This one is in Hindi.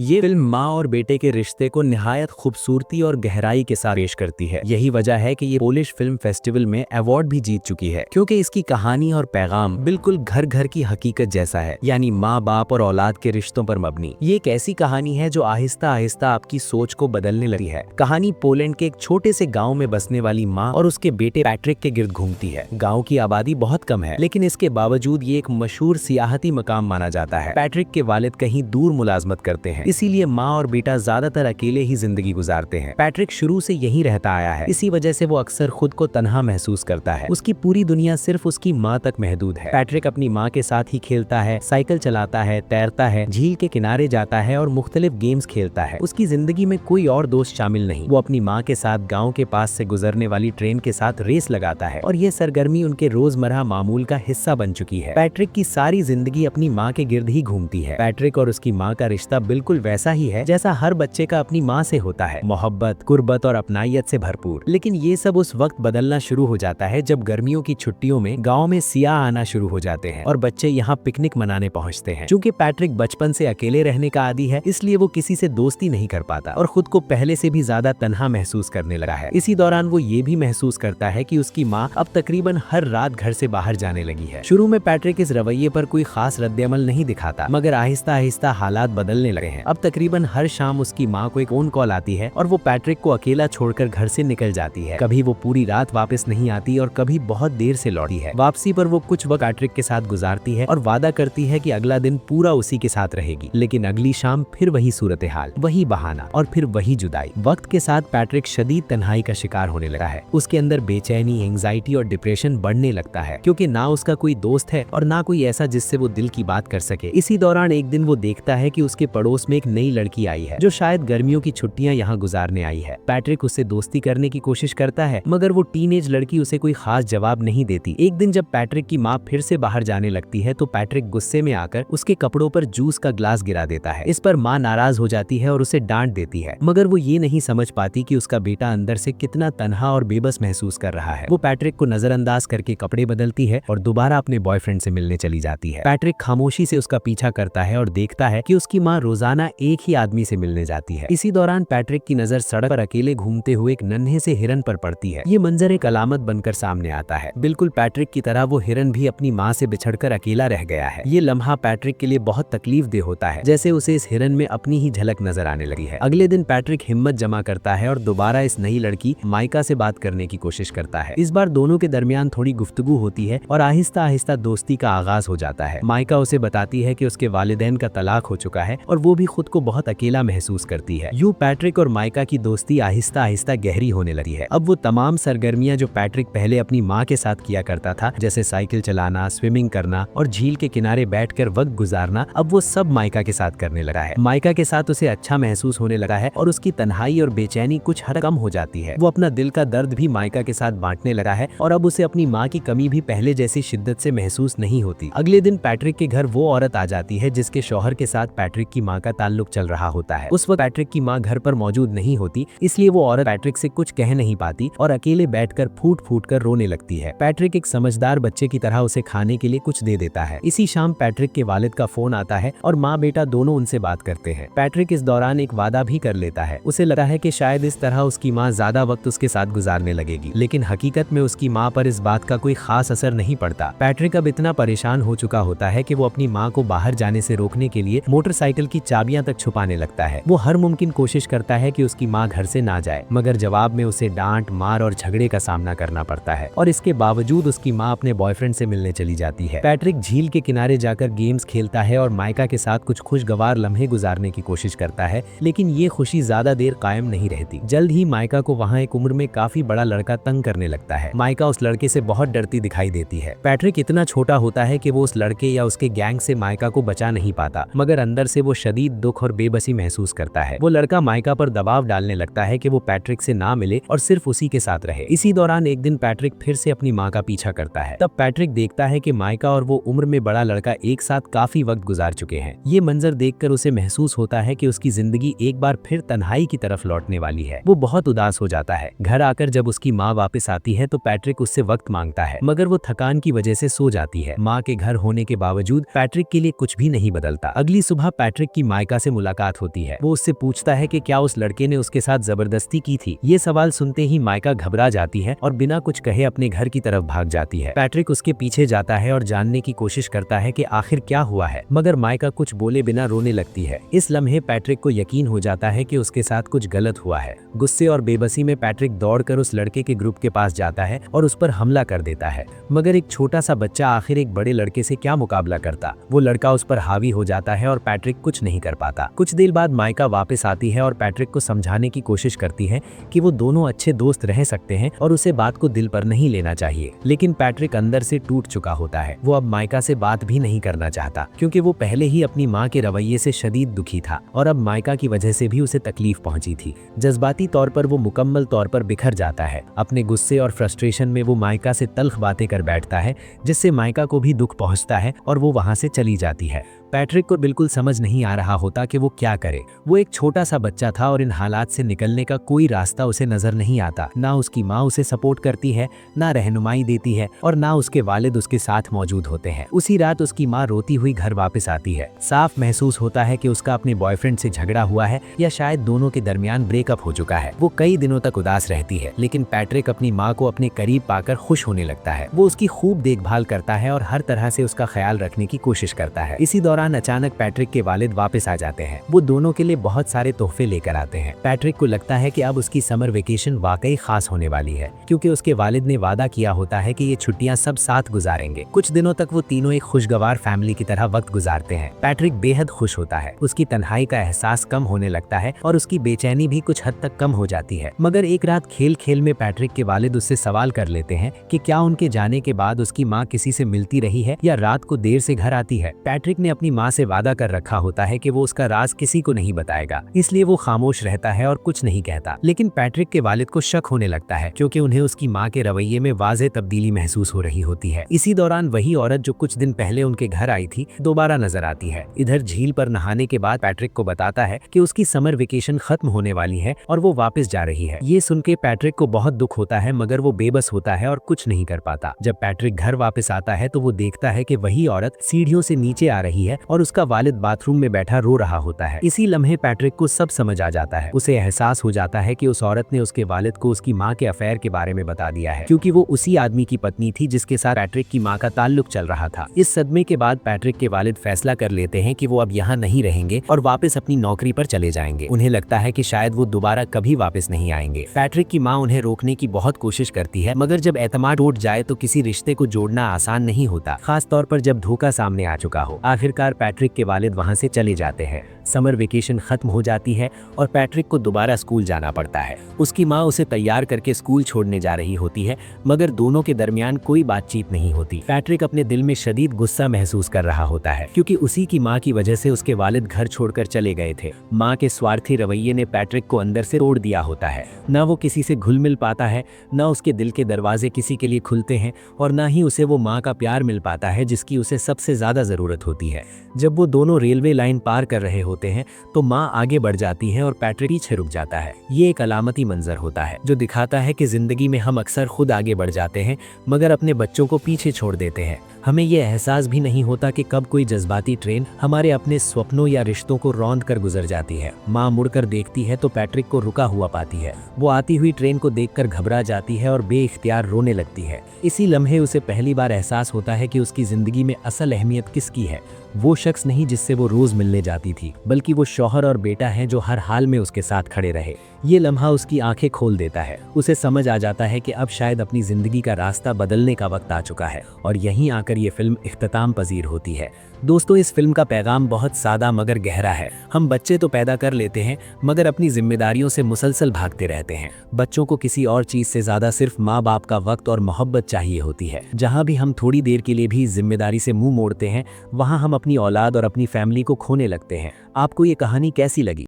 ये फिल्म माँ और बेटे के रिश्ते को निहायत खूबसूरती और गहराई के साथ पेश करती है। यही वजह है कि ये पोलिश फिल्म फेस्टिवल में अवार्ड भी जीत चुकी है, क्योंकि इसकी कहानी और पैगाम बिल्कुल घर घर की हकीकत जैसा है, यानी माँ बाप और औलाद के रिश्तों पर मबनी। ये एक ऐसी कहानी है जो आहिस्ता आहिस्ता आपकी सोच को बदलने लगी है। कहानी पोलैंड के एक छोटे से गाँव में बसने वाली माँ और उसके बेटे पैट्रिक के गिर्द घूमती है। गाँव की आबादी बहुत कम है, लेकिन इसके बावजूद ये एक मशहूर सियाहती मकाम माना जाता है। पैट्रिक के वालिद कहीं दूर मुलाजमत करते हैं, इसीलिए माँ और बेटा ज्यादातर अकेले ही जिंदगी गुजारते हैं। पैट्रिक शुरू से यहीं रहता आया है, इसी वजह से वो अक्सर खुद को तन्हा महसूस करता है। उसकी पूरी दुनिया सिर्फ उसकी माँ तक महदूद है। पैट्रिक अपनी माँ के साथ ही खेलता है, साइकिल चलाता है, तैरता है, झील के किनारे जाता है और मुख्तलिफ गेम्स खेलता है। उसकी जिंदगी में कोई और दोस्त शामिल नहीं। वो अपनी माँ के साथ गाँव के पास से गुजरने वाली ट्रेन के साथ रेस लगाता है और ये सरगर्मी उनके रोजमर्रा मामूल का हिस्सा बन चुकी है। पैट्रिक की सारी जिंदगी अपनी माँ के गिर्द ही घूमती है। पैट्रिक और उसकी माँ का रिश्ता बिल्कुल वैसा ही है जैसा हर बच्चे का अपनी माँ से होता है, मोहब्बत, कुर्बत और अपनायत से भरपूर। लेकिन ये सब उस वक्त बदलना शुरू हो जाता है जब गर्मियों की छुट्टियों में गांव में सियाह आना शुरू हो जाते हैं और बच्चे यहाँ पिकनिक मनाने पहुँचते हैं। चूंकि पैट्रिक बचपन से अकेले रहने का आदी है, इसलिए वो किसी से दोस्ती नहीं कर पाता और खुद को पहले से भी ज्यादा तन्हा महसूस करने लगा है। इसी दौरान वो ये भी महसूस करता है कि उसकी माँ अब तकरीबन हर रात घर से बाहर जाने लगी है। शुरू में पैट्रिक इस रवैये पर कोई खास रद्द-ए-अमल नहीं दिखाता, मगर आहिस्ता आहिस्ता हालात बदलने लगे हैं। अब तकरीबन हर शाम उसकी माँ को एक फोन कॉल आती है और वो पैट्रिक को अकेला छोड़कर घर से निकल जाती है। कभी वो पूरी रात वापस नहीं आती और कभी बहुत देर से लौटी है। वापसी पर वो कुछ वक्त पैट्रिक के साथ गुजारती है और वादा करती है कि अगला दिन पूरा उसी के साथ रहेगी। लेकिन अगली शाम फिर वही सूरत हाल, वही बहाना और फिर वही जुदाई। वक्त के साथ पैट्रिक शदीद तन्हाई का शिकार होने लगा है। उसके अंदर बेचैनी, एंग्जाइटी और डिप्रेशन बढ़ने लगता है, क्योंकि ना उसका कोई दोस्त है और ना कोई ऐसा जिससे वो दिल की बात कर सके। इसी दौरान एक दिन वो देखता है कि उसके पड़ोस में एक नई लड़की आई है जो शायद गर्मियों की छुट्टियां यहाँ गुजारने आई है। पैट्रिक उससे दोस्ती करने की कोशिश करता है, मगर वो टीनेज लड़की उसे कोई खास जवाब नहीं देती। एक दिन जब पैट्रिक की माँ फिर से बाहर जाने लगती है तो पैट्रिक गुस्से में आकर उसके कपड़ों पर जूस का ग्लास गिरा देता है। इस पर माँ नाराज हो जाती है और उसे डांट देती है, मगर वो ये नहीं समझ पाती कि उसका बेटा अंदर से कितना तन्हा और बेबस महसूस कर रहा है। वो पैट्रिक को नजरअंदाज करके कपड़े बदलती है और दोबारा अपने बॉयफ्रेंड से मिलने चली जाती है। पैट्रिक खामोशी से उसका पीछा करता है और देखता है कि उसकी माँ रोजाना एक ही आदमी से मिलने जाती है। इसी दौरान पैट्रिक की नजर सड़क पर अकेले घूमते हुए एक नन्हे से हिरन पर पड़ती है। ये मंजर एक अलामत बनकर सामने आता है। बिल्कुल पैट्रिक की तरह वो हिरन भी अपनी माँ से बिछड़कर अकेला रह गया है। ये लम्हा पैट्रिक के लिए बहुत तकलीफदेह होता है, जैसे उसे इस हिरन में अपनी ही झलक नजर आने लगी है। अगले दिन पैट्रिक हिम्मत जमा करता है और दोबारा इस नई लड़की माइका से बात करने की कोशिश करता है। इस बार दोनों के दरमियान थोड़ी गुफ्तगू होती है और आहिस्ता आहिस्ता दोस्ती का आगाज हो जाता है। माइका उसे बताती है कि उसके वालिदैन का तलाक हो चुका है और वो भी खुद को बहुत अकेला महसूस करती है। यूं पैट्रिक और माइका की दोस्ती आहिस्ता आहिस्ता गहरी होने लगी है। अब वो तमाम सरगर्मियां जो पैट्रिक पहले अपनी माँ के साथ किया करता था, जैसे साइकिल चलाना, स्विमिंग करना और झील के किनारे बैठकर वक्त गुजारना, अब वो सब माइका के साथ करने लगा है। माइका के साथ उसे अच्छा महसूस होने लगा है और उसकी तन्हाई और बेचैनी कुछ हद कम हो जाती है। वो अपना दिल का दर्द भी माइका के साथ बांटने लगा है और अब उसे अपनी माँ की कमी भी पहले जैसी शिद्दत से महसूस नहीं होती। अगले दिन पैट्रिक के घर वो औरत आ जाती है जिसके शौहर के साथ पैट्रिक की माँ का ताल्लुक चल रहा होता है। उस वक्त पैट्रिक की माँ घर पर मौजूद नहीं होती, इसलिए वो औरत पैट्रिक से कुछ कह नहीं पाती और अकेले बैठकर फूट फूट कर रोने लगती है। पैट्रिक एक समझदार बच्चे की तरह उसे खाने के लिए कुछ दे देता है। इसी शाम पैट्रिक के वालिद का फोन आता है और माँ बेटा दोनों उनसे बात करते हैं। पैट्रिक इस दौरान एक वादा भी कर लेता है। उसे लगा है कि शायद इस तरह उसकी माँ ज्यादा वक्त उसके साथ गुजारने लगेगी, लेकिन हकीकत में उसकी माँ पर इस बात का कोई खास असर नहीं पड़ता। पैट्रिक अब इतना परेशान हो चुका होता है कि वो अपनी माँ को बाहर जाने से रोकने के लिए मोटरसाइकिल की चाबियां तक छुपाने लगता है। वो हर मुमकिन कोशिश करता है कि उसकी माँ घर से ना जाए, मगर जवाब में उसे डांट, मार और झगड़े का सामना करना पड़ता है और इसके बावजूद उसकी माँ अपने बॉयफ्रेंड से मिलने चली जाती है। पैट्रिक झील के किनारे जाकर गेम्स खेलता है और माइका के साथ कुछ खुशगवार लम्हे गुजारने की कोशिश करता है, लेकिन ये खुशी ज्यादा देर कायम नहीं रहती। जल्द ही माइका को वहाँ एक उम्र में काफी बड़ा लड़का तंग करने लगता है। माइका उस लड़के से बहुत डरती दिखाई देती है। पैट्रिक इतना छोटा होता है कि वो उस लड़के या उसके गैंग से माइका को बचा नहीं पाता, मगर अंदर से वो शदीद दुख और बेबसी महसूस करता है। वो लड़का माइका पर दबाव डालने लगता है कि वो पैट्रिक से ना मिले और सिर्फ उसी के साथ रहे। इसी दौरान एक दिन पैट्रिक फिर से अपनी माँ का पीछा करता है। तब पैट्रिक देखता है कि माइका और वो उम्र में बड़ा लड़का एक साथ काफी वक्त गुजार चुके हैं। ये मंजर देखकर उसे महसूस होता है कि उसकी जिंदगी एक बार फिर तन्हाई की तरफ लौटने वाली है। वो बहुत उदास हो जाता है। घर आकर जब उसकी माँ वापस आती है तो पैट्रिक उससे वक्त मांगता है, मगर वो थकान की वजह से सो जाती है। माँ के घर होने के बावजूद पैट्रिक के लिए कुछ भी नहीं बदलता। अगली सुबह पैट्रिक की माइका माइका से मुलाकात होती है। वो उससे पूछता है कि क्या उस लड़के ने उसके साथ जबरदस्ती की थी। ये सवाल सुनते ही माइका घबरा जाती है और बिना कुछ कहे अपने घर की तरफ भाग जाती है। पैट्रिक उसके पीछे जाता है और जानने की कोशिश करता है कि आखिर क्या हुआ है, मगर माइका कुछ बोले बिना रोने लगती है। इस लम्हे पैट्रिक को यकीन हो जाता है कि उसके साथ कुछ गलत हुआ है। गुस्से और बेबसी में पैट्रिक दौड़कर उस लड़के के ग्रुप के पास जाता है और उस पर हमला कर देता है, मगर एक छोटा सा बच्चा आखिर एक बड़े लड़के से क्या मुकाबला करता। वो लड़का उस पर हावी हो जाता है और पैट्रिक कुछ नहीं कर पाता। कुछ देर बाद माइका वापस आती है और पैट्रिक को समझाने की कोशिश करती है कि वो दोनों अच्छे दोस्त रह सकते हैं और उसे बात को दिल पर नहीं लेना चाहिए, लेकिन पैट्रिक अंदर से टूट चुका होता है। वो अब माइका से बात भी नहीं करना चाहता, क्योंकि वो पहले ही अपनी माँ के रवैये से शदीद दुखी था और अब माइका की वजह से भी उसे तकलीफ पहुंची थी। जज्बाती तौर पर वो मुकम्मल तौर पर बिखर जाता है। अपने गुस्से और फ्रस्ट्रेशन में वो माइका से तल्ख बातें कर बैठता है, जिससे माइका को भी दुख पहुंचता है और वो वहां से चली जाती है। पैट्रिक को बिल्कुल समझ नहीं आ रहा होता कि वो क्या करे। वो एक छोटा सा बच्चा था और इन हालात से निकलने का कोई रास्ता उसे नजर नहीं आता। ना उसकी माँ उसे सपोर्ट करती है, ना रहनुमाई देती है और ना उसके वालिद उसके साथ मौजूद होते हैं। उसी रात उसकी माँ रोती हुई घर वापस आती है। साफ महसूस होता है कि उसका अपने बॉयफ्रेंड से झगड़ा हुआ है या शायद दोनों के दरमियान ब्रेकअप हो चुका है। वो कई दिनों तक उदास रहती है, लेकिन पैट्रिक अपनी माँ को अपने करीब पाकर खुश होने लगता है। वो उसकी खूब देखभाल करता है और हर तरह से उसका ख्याल रखने की कोशिश करता है। इसी दौरान अचानक पैट्रिक के वालिद वापस आ जाते हैं। वो दोनों के लिए बहुत सारे तोहफे लेकर आते हैं। पैट्रिक को लगता है कि अब उसकी समर वेकेशन वाकई खास होने वाली है, क्योंकि उसके वालिद ने वादा किया होता है कि ये छुट्टियां सब साथ गुजारेंगे। कुछ दिनों तक वो तीनों एक खुशगवार फैमिली की तरह वक्त गुजारते हैं। पैट्रिक बेहद खुश होता है। उसकी तन्हाई का एहसास कम होने लगता है और उसकी बेचैनी भी कुछ हद तक कम हो जाती है। मगर एक रात खेल खेल में पैट्रिक के वालिद उससे सवाल कर लेते हैं कि क्या उनके जाने के बाद उसकी माँ किसी से मिलती रही है या रात को देर से घर आती है। पैट्रिक ने अपनी माँ से वादा कर रखा होता है कि वो उसका राज किसी को नहीं बताएगा, इसलिए वो खामोश रहता है और कुछ नहीं कहता। लेकिन पैट्रिक के वालिद को शक होने लगता है, क्योंकि उन्हें उसकी माँ के रवैये में वाज़ेह तब्दीली महसूस हो रही होती है। इसी दौरान वही औरत जो कुछ दिन पहले उनके घर आई थी दोबारा नजर आती है। इधर झील पर नहाने के बाद पैट्रिक को बताता है कि उसकी समर वेकेशन खत्म होने वाली है और वो वापस जा रही है। ये सुन के पैट्रिक को बहुत दुख होता है, मगर वो बेबस होता है और कुछ नहीं कर पाता। जब पैट्रिक घर वापस आता है तो वो देखता है कि वही औरत सीढ़ियों से नीचे आ रही है और उसका वालिद बाथरूम में बैठा रो रहा होता है। इसी लम्हे पैट्रिक को सब समझ आ जाता है। उसे एहसास हो जाता है कि उस औरत ने उसके वालिद को उसकी माँ के अफेयर के बारे में बता दिया है, क्योंकि वो उसी आदमी की पत्नी थी जिसके साथ पैट्रिक की माँ का ताल्लुक चल रहा था। इस सदमे के बाद पैट्रिक के वालिद फैसला कर लेते हैं कि वो अब यहाँ नहीं रहेंगे और वापस अपनी नौकरी पर चले जाएंगे। उन्हें लगता है कि शायद वो दोबारा कभी वापस नहीं आएंगे। पैट्रिक की माँ उन्हें रोकने की बहुत कोशिश करती है, मगर जब एतमाद टूट जाए तो किसी रिश्ते को जोड़ना आसान नहीं होता, खास तौर पर जब धोखा सामने आ चुका हो। आखिरकार पैट्रिक के वालिद वहाँ से चले जाते हैं। समर वेकेशन खत्म हो जाती है और पैट्रिक को दोबारा स्कूल जाना पड़ता है। उसकी माँ उसे तैयार करके स्कूल छोड़ने जा रही होती है, मगर दोनों के दरमियान कोई बातचीत नहीं होती। पैट्रिक अपने दिल में शदीद गुस्सा महसूस कर रहा होता है, क्योंकि उसी की माँ की वजह से उसके वालिद घर छोड़कर चले गए थे। माँ के स्वार्थी रवैये ने पैट्रिक को अंदर से तोड़ दिया होता है। न वो किसी से घुल मिल पाता है, न उसके दिल के दरवाजे किसी के लिए खुलते हैं और न ही उसे वो माँ का प्यार मिल पाता है जिसकी उसे सबसे ज्यादा जरूरत होती है। जब वो दोनों रेलवे लाइन पार कर रहे होते हैं तो माँ आगे बढ़ जाती है और पैट्रिक पीछे रुक जाता है। ये एक अलामती मंजर होता है जो दिखाता है कि जिंदगी में हम अक्सर खुद आगे बढ़ जाते हैं, मगर अपने बच्चों को पीछे छोड़ देते हैं। हमें ये एहसास भी नहीं होता कि कब कोई जज्बाती ट्रेन हमारे अपने स्वप्नों या रिश्तों को रौंद कर गुजर जाती है। माँ मुड़कर देखती है तो पैट्रिक को रुका हुआ पाती है। वो आती हुई ट्रेन को देखकर घबरा जाती है और बेइख्तियार रोने लगती है। इसी लम्हे उसे पहली बार एहसास होता है कि उसकी जिंदगी में असल अहमियत किसकी है। वो शख्स नहीं जिससे वो रोज मिलने जाती थी, बल्कि वो शौहर और बेटा है जो हर हाल में उसके साथ खड़े रहे। ये लम्हा उसकी आंखें खोल देता है। उसे समझ आ जाता है कि अब शायद अपनी जिंदगी का रास्ता बदलने का वक्त आ चुका है और यहीं आकर ये फिल्म इख्तिताम पजीर होती है। दोस्तों, इस फिल्म का पैगाम बहुत सादा मगर गहरा है। हम बच्चे तो पैदा कर लेते हैं, मगर अपनी जिम्मेदारियों से मुसलसल भागते रहते हैं। बच्चों को किसी और चीज से ज्यादा सिर्फ माँ बाप का वक्त और मोहब्बत चाहिए होती है। जहाँ भी हम थोड़ी देर के लिए भी जिम्मेदारी से मुंह मोड़ते हैं, वहाँ हम अपनी औलाद और अपनी फैमिली को खोने लगते हैं। आपको ये कहानी कैसी लगी?